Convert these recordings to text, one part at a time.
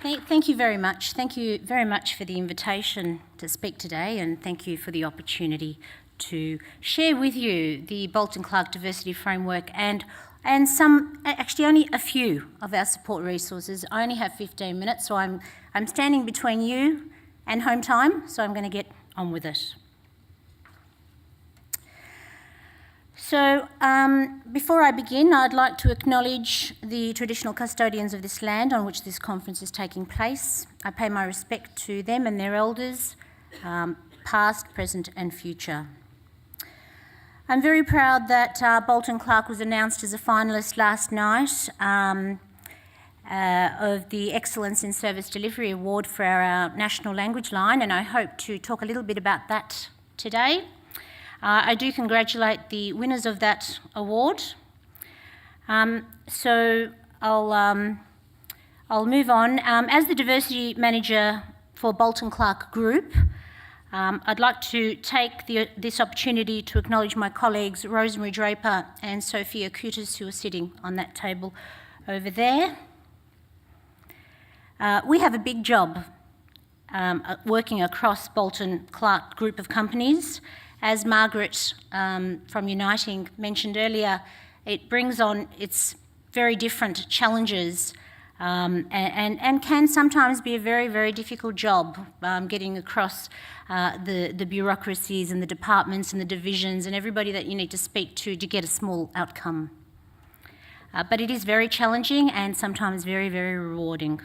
Thank you very much. Thank you very much for the invitation to speak today, and thank you for the opportunity to share with you the Bolton Clarke Diversity Framework and some, actually only a few of our support resources. I only have 15 minutes, so I'm standing between you and home time, so I'm going to get on with it. So before I begin, I'd like to acknowledge the traditional custodians of this land on which this conference is taking place. I pay my respect to them and their elders, past, present and future. I'm very proud that Bolton Clarke was announced as a finalist last night of the Excellence in Service Delivery Award for our National Language Line, and I hope to talk a little bit about that today. I do congratulate the winners of that award. So I'll move on. As the Diversity Manager for Bolton Clarke Group, I'd like to take this opportunity to acknowledge my colleagues Rosemary Draper and Sophia Kutis, who are sitting on that table over there. We have a big job working across Bolton Clarke Group of companies. As Margaret from Uniting mentioned earlier, it brings on its very different challenges and can sometimes be a very, very difficult job getting across the bureaucracies and the departments and the divisions and everybody that you need to speak to get a small outcome. But it is very challenging and sometimes very, very rewarding.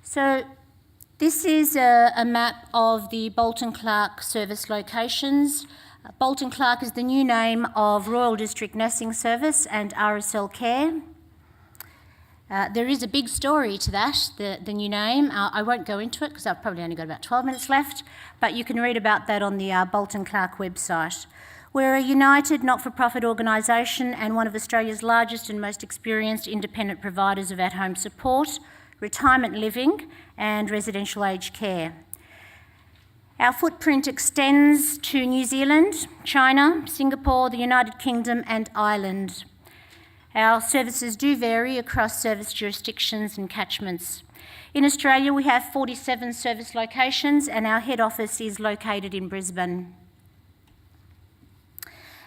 So this is a map of the Bolton Clarke service locations. Bolton Clarke is the new name of Royal District Nursing Service and RSL Care. There is a big story to that, the new name. I won't go into it because I've probably only got about 12 minutes left, but you can read about that on the Bolton Clarke website. We're a united, not-for-profit organisation and one of Australia's largest and most experienced independent providers of at-home support, retirement living and residential aged care. Our footprint extends to New Zealand, China, Singapore, the United Kingdom and Ireland. Our services do vary across service jurisdictions and catchments. In Australia, we have 47 service locations and our head office is located in Brisbane.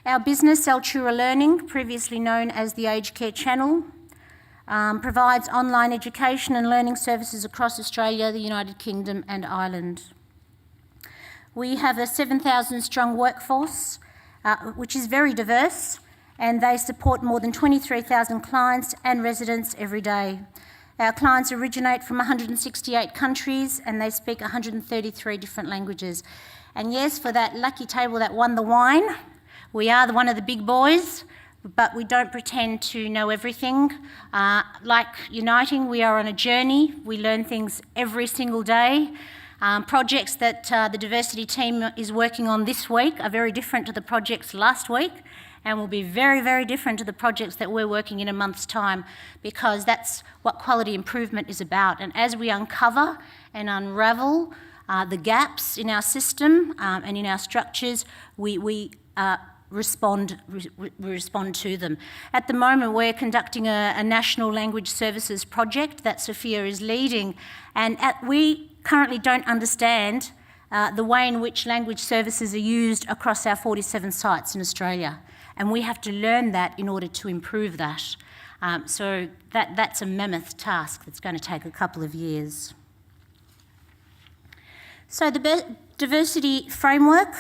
Our business, Altura Learning, previously known as the Aged Care Channel, provides online education and learning services across Australia, the United Kingdom and Ireland. We have a 7,000 strong workforce, which is very diverse, and they support more than 23,000 clients and residents every day. Our clients originate from 168 countries and they speak 133 different languages. And yes, for that lucky table that won the wine, we are one of the big boys, but we don't pretend to know everything. Like Uniting, we are on a journey. We learn things every single day. Projects that the diversity team is working on this week are very different to the projects last week and will be very, very different to the projects that we're working in a month's time, because that's what quality improvement is about. And as we uncover and unravel the gaps in our system and in our structures, we respond to them. At the moment, we're conducting a national language services project that Sophia is leading, and we currently don't understand the way in which language services are used across our 47 sites in Australia, and we have to learn that in order to improve that. So that's a mammoth task that's going to take a couple of years. So the diversity framework,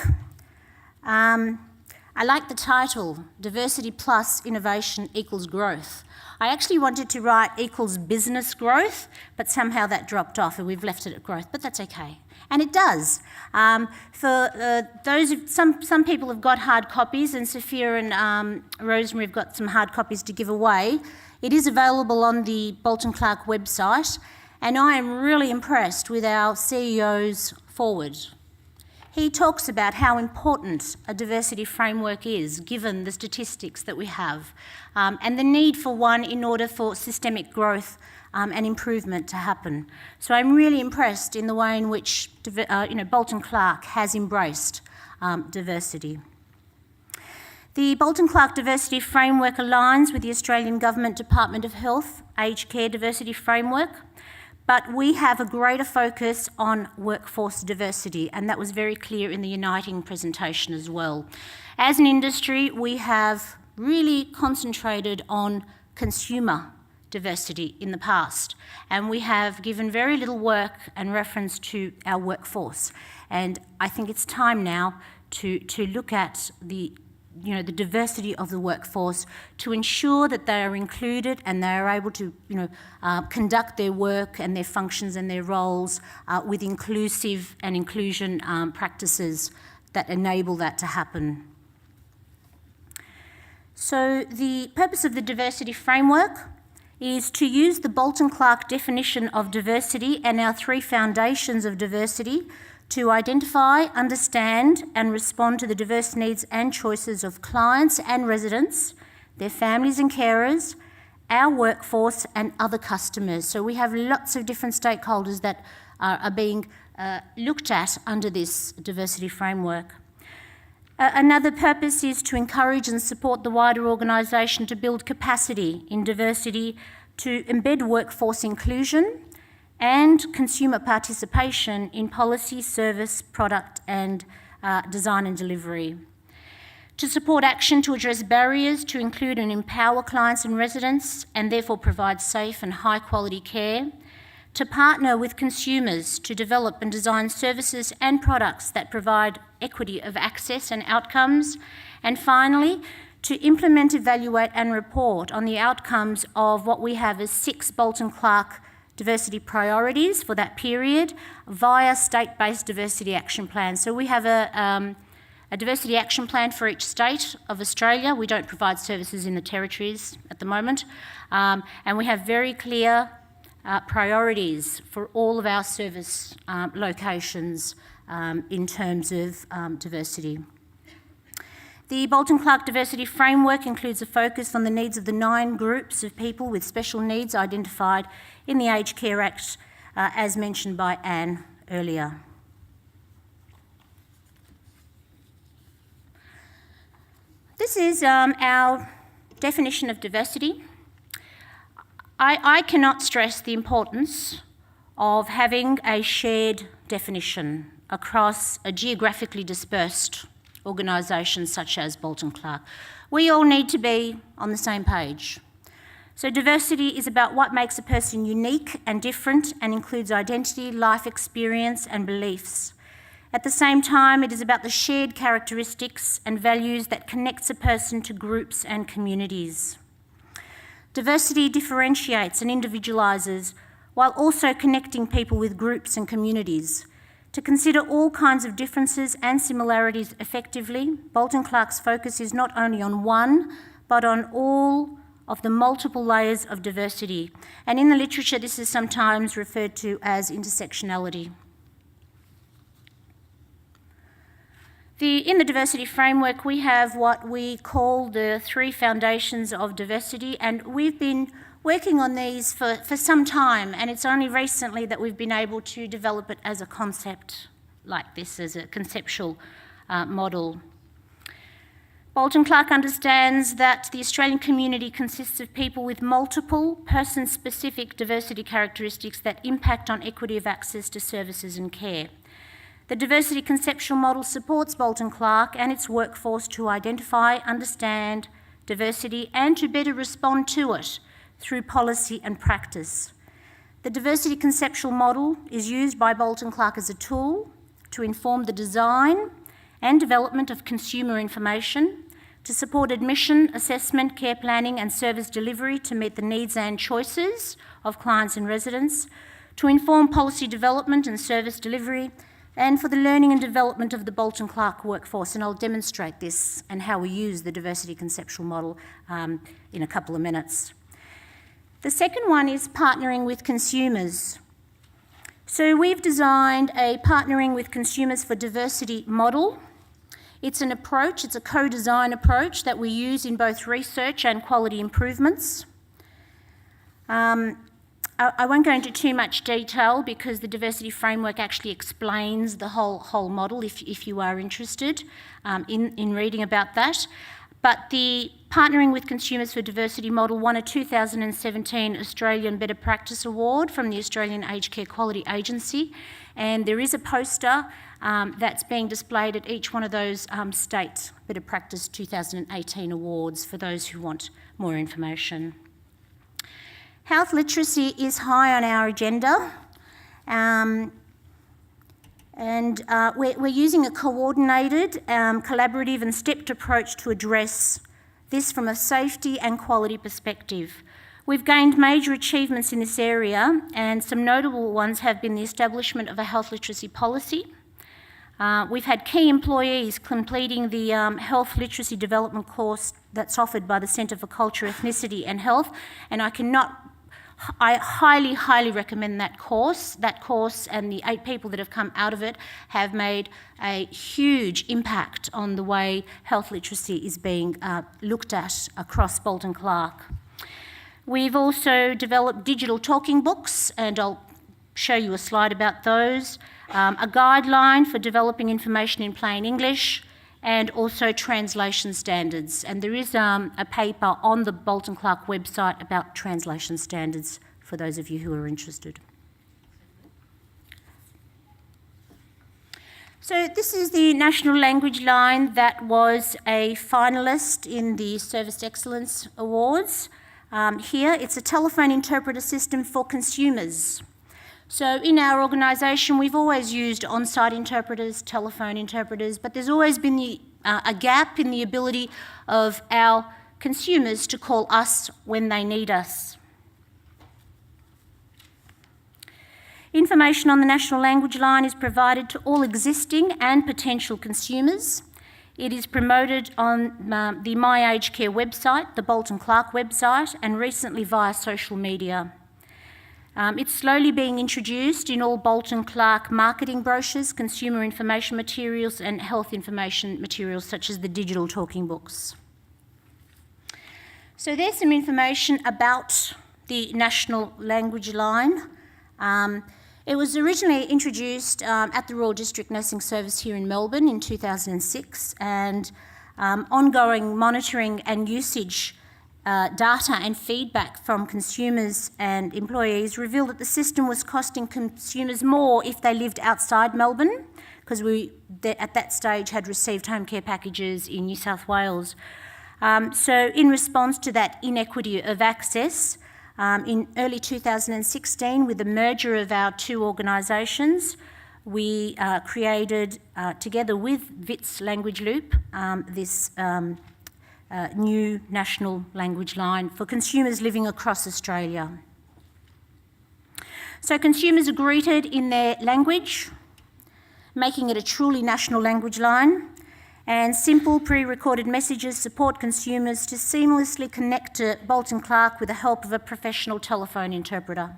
I like the title, Diversity Plus Innovation Equals Growth. I actually wanted to write equals business growth, but somehow that dropped off and we've left it at growth, but that's okay. And it does. For some people have got hard copies, and Sophia and Rosemary have got some hard copies to give away. It is available on the Bolton Clarke website, and I am really impressed with our CEO's forward. He talks about how important a diversity framework is, given the statistics that we have, and the need for one in order for systemic growth and improvement to happen. So I'm really impressed in the way in which Bolton Clarke has embraced diversity. The Bolton-Clarke Diversity Framework aligns with the Australian Government Department of Health Aged Care Diversity Framework, but we have a greater focus on workforce diversity, and that was very clear in the Uniting presentation as well. As an industry, we have really concentrated on consumer diversity in the past, and we have given very little work and reference to our workforce. And I think it's time now to look at the diversity of the workforce to ensure that they are included and they are able to conduct their work and their functions and their roles with inclusive and inclusion practices that enable that to happen. So the purpose of the diversity framework is to use the Bolton-Clarke definition of diversity and our 3 foundations of diversity to identify, understand and respond to the diverse needs and choices of clients and residents, their families and carers, our workforce and other customers. So we have lots of different stakeholders that are being looked at under this diversity framework. Another purpose is to encourage and support the wider organisation to build capacity in diversity, to embed workforce inclusion and consumer participation in policy, service, product and design and delivery. To support action to address barriers to include and empower clients and residents and therefore provide safe and high quality care. To partner with consumers to develop and design services and products that provide equity of access and outcomes. And finally, to implement, evaluate and report on the outcomes of what we have as 6 Bolton-Clarke diversity priorities for that period via state-based diversity action plans. So we have a diversity action plan for each state of Australia. We don't provide services in the territories at the moment. And we have very clear priorities for all of our service locations in terms of diversity. The Bolton-Clarke Diversity Framework includes a focus on the needs of the 9 groups of people with special needs identified in the Aged Care Act, as mentioned by Anne earlier. This is our definition of diversity. I cannot stress the importance of having a shared definition across a geographically dispersed organisation such as Bolton-Clarke. We all need to be on the same page. So diversity is about what makes a person unique and different and includes identity, life experience and beliefs. At the same time, it is about the shared characteristics and values that connects a person to groups and communities. Diversity differentiates and individualises while also connecting people with groups and communities. To consider all kinds of differences and similarities effectively, Bolton-Clarke's focus is not only on one, but on all of the multiple layers of diversity. And in the literature, this is sometimes referred to as intersectionality. In the diversity framework, we have what we call the 3 foundations of diversity, and we've been working on these for some time, and it's only recently that we've been able to develop it as a concept like this, as a conceptual model. Bolton-Clarke understands that the Australian community consists of people with multiple person-specific diversity characteristics that impact on equity of access to services and care. The diversity conceptual model supports Bolton-Clarke and its workforce to identify, understand diversity and to better respond to it through policy and practice. The diversity conceptual model is used by Bolton-Clarke as a tool to inform the design and development of consumer information, to support admission, assessment, care planning and service delivery to meet the needs and choices of clients and residents, to inform policy development and service delivery, and for the learning and development of the Bolton-Clarke workforce. And I'll demonstrate this and how we use the diversity conceptual model in a couple of minutes. The second one is partnering with consumers. So we've designed a partnering with consumers for diversity model. It's an approach, it's a co-design approach that we use in both research and quality improvements. I won't go into too much detail because the diversity framework actually explains the whole model if you are interested in reading about that. But the Partnering with Consumers for Diversity model won a 2017 Australian Better Practice Award from the Australian Aged Care Quality Agency, and there is a poster that's being displayed at each one of those state Better Practice 2018 awards for those who want more information. Health literacy is high on our agenda, and we're using a coordinated, collaborative and stepped approach to address this from a safety and quality perspective. We've gained major achievements in this area, and some notable ones have been the establishment of a health literacy policy. We've had key employees completing the health literacy development course that's offered by the Centre for Culture, Ethnicity and Health, and I highly, highly recommend that course. That course and the 8 people that have come out of it have made a huge impact on the way health literacy is being looked at across Bolton Clarke. We've also developed digital talking books, and I'll show you a slide about those, a guideline for developing information in plain English, and also translation standards. And there is a paper on the Bolton Clarke website about translation standards for those of you who are interested. So this is the National Language Line that was a finalist in the Service Excellence Awards. Here, it's a telephone interpreter system for consumers. So in our organisation, we've always used on-site interpreters, telephone interpreters, but there's always been a gap in the ability of our consumers to call us when they need us. Information on the National Language Line is provided to all existing and potential consumers. It is promoted on the My Aged Care website, the Bolton Clarke website, and recently via social media. It's slowly being introduced in all Bolton Clarke marketing brochures, consumer information materials and health information materials such as the digital talking books. So there's some information about the National Language Line. It was originally introduced at the Royal District Nursing Service here in Melbourne in 2006, and ongoing monitoring and usage data and feedback from consumers and employees revealed that the system was costing consumers more if they lived outside Melbourne, because we, at that stage, had received home care packages in New South Wales. So in response to that inequity of access, in early 2016, with the merger of our 2 organisations, we created, together with Wits Language Loop, this new National Language Line for consumers living across Australia. So consumers are greeted in their language, making it a truly national language line, and simple pre-recorded messages support consumers to seamlessly connect to Bolton Clarke with the help of a professional telephone interpreter.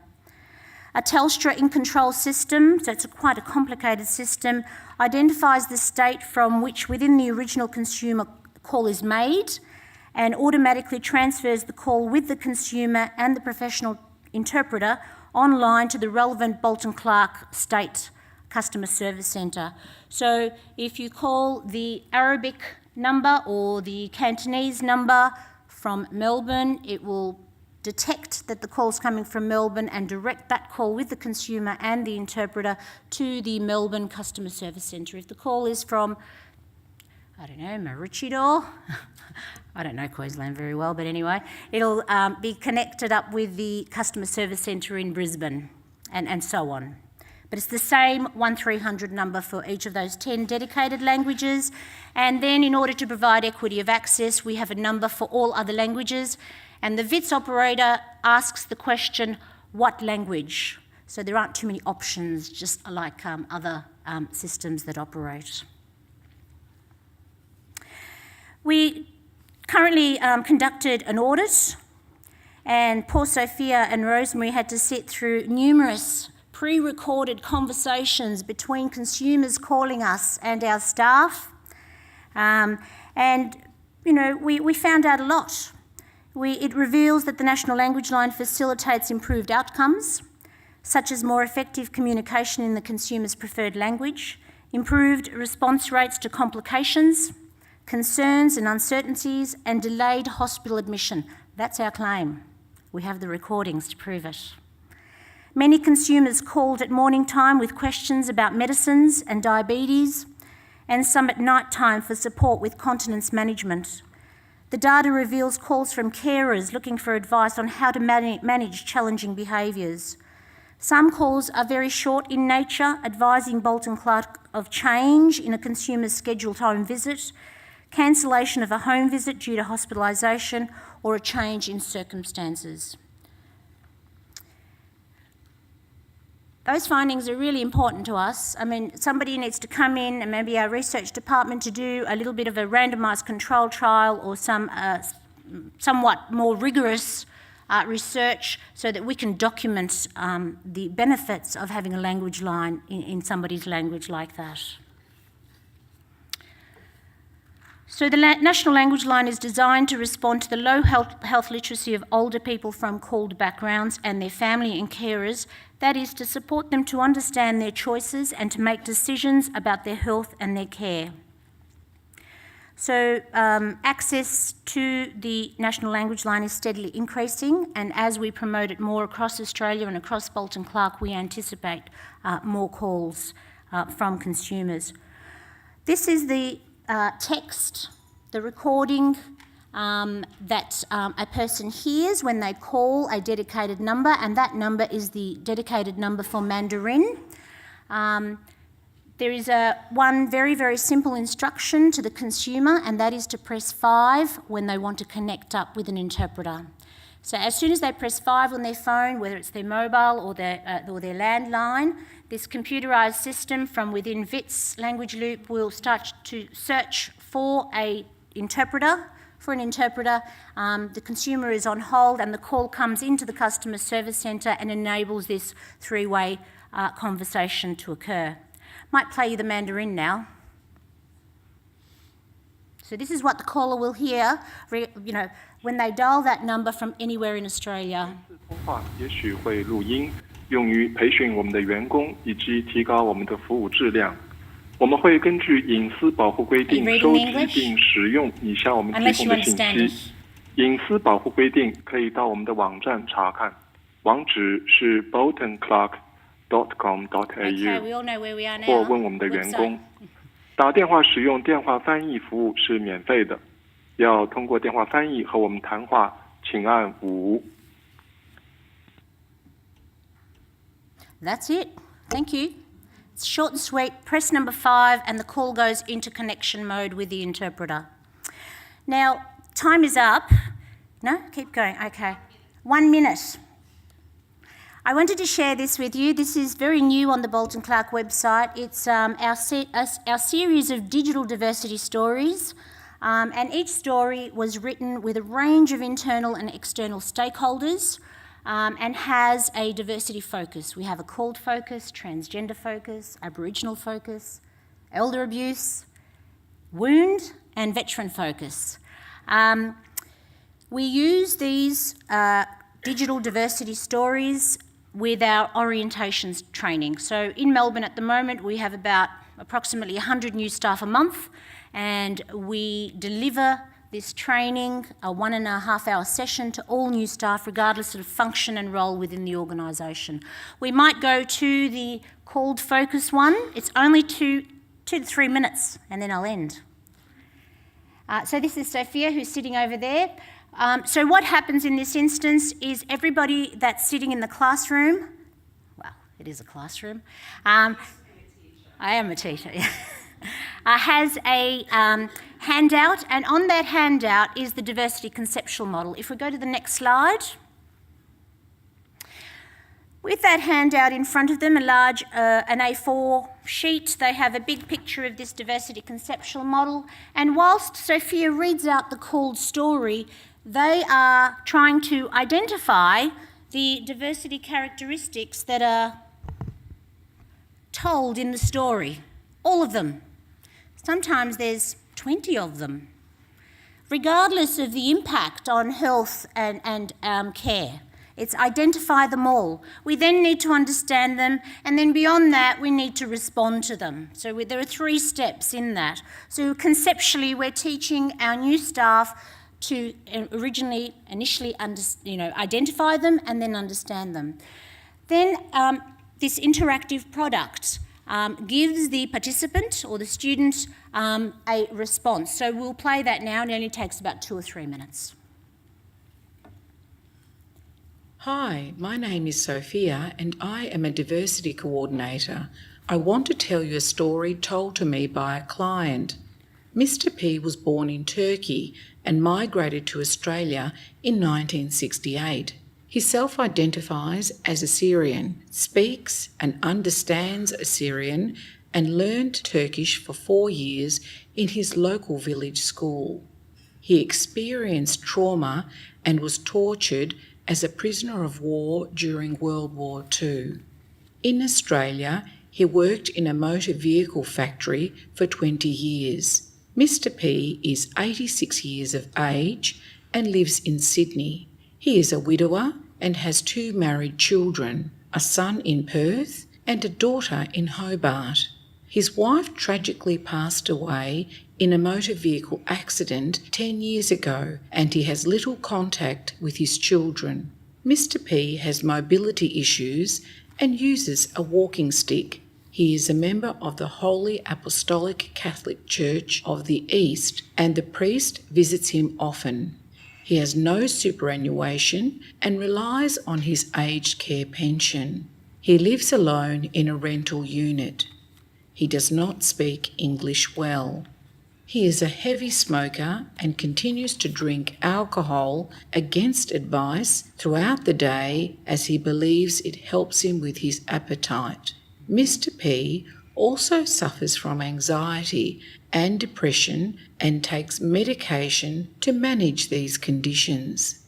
A Telstra in-control system, so it's quite a complicated system, identifies the state from which within the original consumer call is made and automatically transfers the call with the consumer and the professional interpreter online to the relevant Bolton Clarke State Customer Service Centre. So if you call the Arabic number or the Cantonese number from Melbourne, it will detect that the call's coming from Melbourne and direct that call with the consumer and the interpreter to the Melbourne Customer Service Centre. If the call is from, I don't know, Maroochydore, I don't know Queensland very well, but anyway, it'll be connected up with the Customer Service Centre in Brisbane and so on. But it's the same 1300 number for each of those 10 dedicated languages. And then in order to provide equity of access, we have a number for all other languages. And the VITS operator asks the question, what language? So there aren't too many options, just like other systems that operate. We currently conducted an audit, and poor Sophia and Rosemary had to sit through numerous pre-recorded conversations between consumers calling us and our staff. And, you know, we found out a lot. It reveals that the National Language Line facilitates improved outcomes, such as more effective communication in the consumer's preferred language, improved response rates to complications, concerns and uncertainties, and delayed hospital admission. That's our claim. We have the recordings to prove it. Many consumers called at morning time with questions about medicines and diabetes, and some at night time for support with continence management. The data reveals calls from carers looking for advice on how to manage challenging behaviours. Some calls are very short in nature, advising Bolton Clarke of change in a consumer's scheduled home visit, cancellation of a home visit due to hospitalisation, or a change in circumstances. Those findings are really important to us. I mean, somebody needs to come in, and maybe our research department, to do a little bit of a randomised control trial or some somewhat more rigorous research so that we can document the benefits of having a language line in somebody's language like that. So the National Language Line is designed to respond to the low health literacy of older people from called backgrounds and their family and carers. That is, to support them to understand their choices and to make decisions about their health and their care. So access to the National Language Line is steadily increasing, and as we promote it more across Australia and across Bolton Clarke, we anticipate more calls from consumers. This is the text, the recording that a person hears when they call a dedicated number, and that number is the dedicated number for Mandarin. There is one very, very simple instruction to the consumer, and that is to press 5 when they want to connect up with an interpreter. So as soon as they press 5 on their phone, whether it's their mobile or their landline, this computerised system from within VIT's language loop will start to search for an interpreter. The consumer is on hold, and the call comes into the customer service centre and enables this three-way conversation to occur. Might play you the Mandarin now. So this is what the caller will hear, when they dial that number from anywhere in Australia. 通话也许会录音，用于培训我们的员工以及提高我们的服务质量。我们会根据隐私保护规定收集并使用以下我们提供的信息。隐私保护规定可以到我们的网站查看，网址是 boltonclarke.com.au 或问我们的员工。打电话使用电话翻译服务是免费的，要通过电话翻译和我们谈话，请按5。That's it. Thank you. It's short and sweet. Press number 5 and the call goes into connection mode with the interpreter. Now, time is up. No? Keep going. Okay. 1 minute. I wanted to share this with you. This is very new on the Bolton Clarke website. It's our series of digital diversity stories, and each story was written with a range of internal and external stakeholders and has a diversity focus. We have a called focus, transgender focus, Aboriginal focus, elder abuse, wound and veteran focus. We use these digital diversity stories with our orientations training. So in Melbourne at the moment, we have about approximately 100 new staff a month, and we deliver this training, a 1.5-hour session, to all new staff, regardless of function and role within the organisation. We might go to the called focus one. It's only 2 to 3 minutes, and then I'll end. So this is Sophia, who's sitting over there. So what happens in this instance is everybody that's sitting in the classroom, well, it is a classroom, I am a teacher, yeah. Has a handout, and on that handout is the diversity conceptual model. If we go to the next slide. With that handout in front of them, a large an A4 sheet, they have a big picture of this diversity conceptual model, and whilst Sophia reads out the called story, they are trying to identify the diversity characteristics that are told in the story. All of them. Sometimes there's 20 of them, regardless of the impact on health and care. It's identify them all. We then need to understand them, and then beyond that, we need to respond to them. So there are 3 steps in that. So conceptually, we're teaching our new staff to initially identify them and then understand them. Then this interactive product gives the participant or the student a response. So we'll play that now, and it only takes about 2 or 3 minutes. Hi, my name is Sophia and I am a diversity coordinator. I want to tell you a story told to me by a client. Mr. P was born in Turkey and migrated to Australia in 1968. He self-identifies as Assyrian, speaks and understands Assyrian and learned Turkish for 4 years in his local village school. He experienced trauma and was tortured as a prisoner of war during World War II. In Australia, he worked in a motor vehicle factory for 20 years. Mr. P is 86 years of age and lives in Sydney. He is a widower and has 2 married children, a son in Perth and a daughter in Hobart. His wife tragically passed away in a motor vehicle accident 10 years ago, and he has little contact with his children. Mr. P has mobility issues and uses a walking stick. He is a member of the Holy Apostolic Catholic Church of the East, and the priest visits him often. He has no superannuation and relies on his aged care pension. He lives alone in a rental unit. He does not speak English well. He is a heavy smoker and continues to drink alcohol against advice throughout the day as he believes it helps him with his appetite. Mr. P also suffers from anxiety and depression and takes medication to manage these conditions.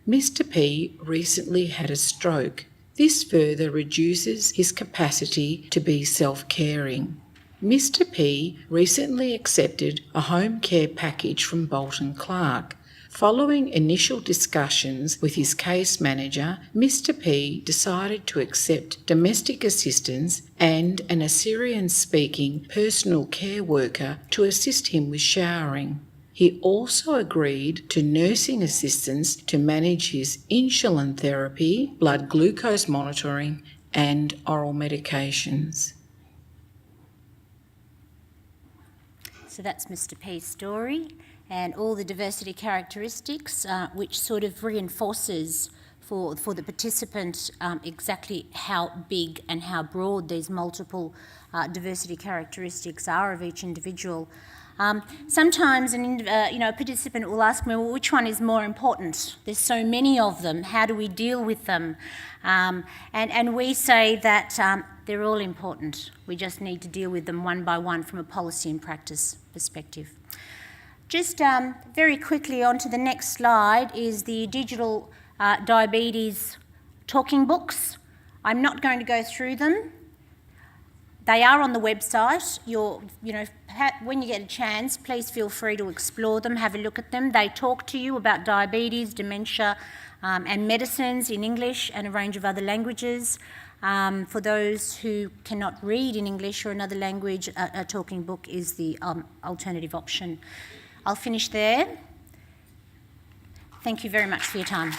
Mr. P recently had a stroke. This further reduces his capacity to be self-caring. Mr. P recently accepted a home care package from Bolton Clarke. Following initial discussions with his case manager, Mr. P decided to accept domestic assistance and an Assyrian-speaking personal care worker to assist him with showering. He also agreed to nursing assistance to manage his insulin therapy, blood glucose monitoring, and oral medications. So that's Mr. P's story and all the diversity characteristics, which sort of reinforces for the participant exactly how big and how broad these multiple diversity characteristics are of each individual. Sometimes a participant will ask me, well, which one is more important? There's so many of them. How do we deal with them? And we say that they're all important. We just need to deal with them one by one from a policy and practice perspective. Just very quickly on to the next slide is the digital diabetes talking books. I'm not going to go through them. They are on the website. When you get a chance, please feel free to explore them, have a look at them. They talk to you about diabetes, dementia, and medicines in English and a range of other languages. For those who cannot read in English or another language, a talking book is the alternative option. I'll finish there. Thank you very much for your time.